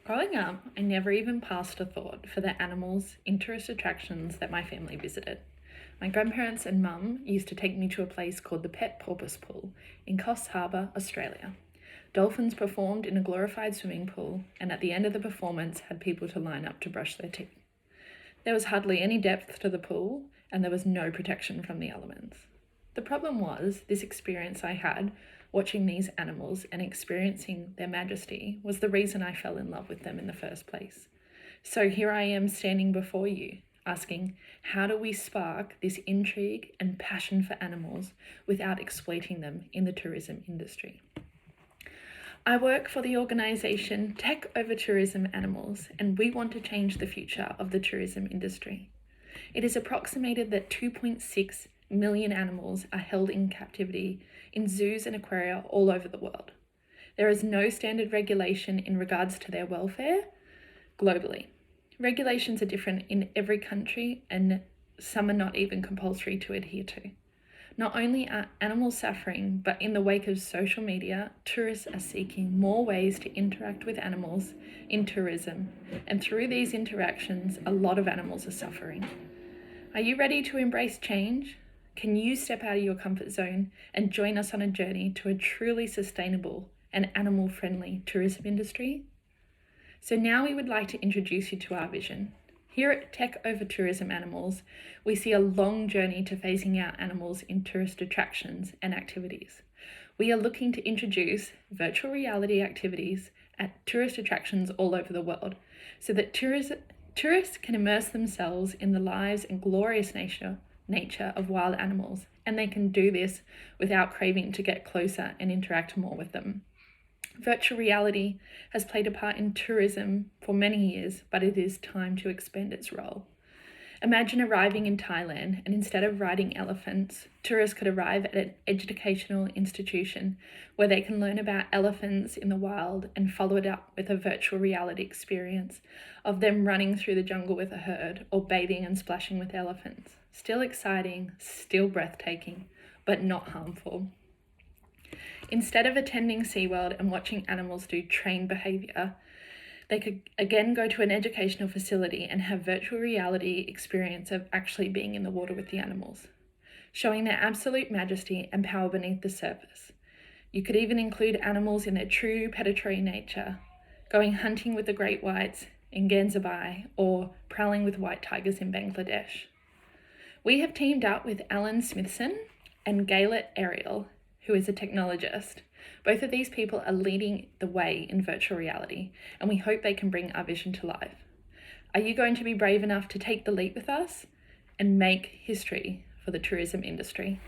Growing up, I never even passed a thought for the animals in tourist attractions that my family visited. My grandparents and mum used to take me to a place called the Pet Porpoise Pool in Coffs Harbour, Australia. Dolphins performed in a glorified swimming pool, and at the end of the performance had people to line up to brush their teeth. There was hardly any depth to the pool, and there was no protection from the elements. The problem was, this experience I had watching these animals and experiencing their majesty was the reason I fell in love with them in the first place. So here I am standing before you, asking, how do we spark this intrigue and passion for animals without exploiting them in the tourism industry? I work for the organisation Tech Over Tourism Animals, and we want to change the future of the tourism industry. It is approximated that 2.6 million animals are held in captivity in zoos and aquaria all over the world. There is no standard regulation in regards to their welfare globally. Regulations are different in every country, and some are not even compulsory to adhere to. Not only are animals suffering, but in the wake of social media, tourists are seeking more ways to interact with animals in tourism, and through these interactions, a lot of animals are suffering. Are you ready to embrace change? Can you step out of your comfort zone and join us on a journey to a truly sustainable and animal-friendly tourism industry? So now we would like to introduce you to our vision. Here at Tech Over Tourism Animals, we see a long journey to phasing out animals in tourist attractions and activities. We are looking to introduce virtual reality activities at tourist attractions all over the world so that tourists can immerse themselves in the lives and glorious nature of wild animals, and they can do this without craving to get closer and interact more with them. Virtual reality has played a part in tourism for many years, but it is time to expand its role. Imagine arriving in Thailand, and instead of riding elephants, tourists could arrive at an educational institution where they can learn about elephants in the wild and follow it up with a virtual reality experience of them running through the jungle with a herd or bathing and splashing with elephants. Still exciting, still breathtaking, but not harmful. Instead of attending SeaWorld and watching animals do trained behaviour, they could again go to an educational facility and have virtual reality experience of actually being in the water with the animals, showing their absolute majesty and power beneath the surface. You could even include animals in their true predatory nature, going hunting with the great whites in Gangebai or prowling with white tigers in Bangladesh. We have teamed up with Alan Smithson and Gaylett Ariel, who is a technologist. Both of these people are leading the way in virtual reality, and we hope they can bring our vision to life. Are you going to be brave enough to take the leap with us and make history for the tourism industry?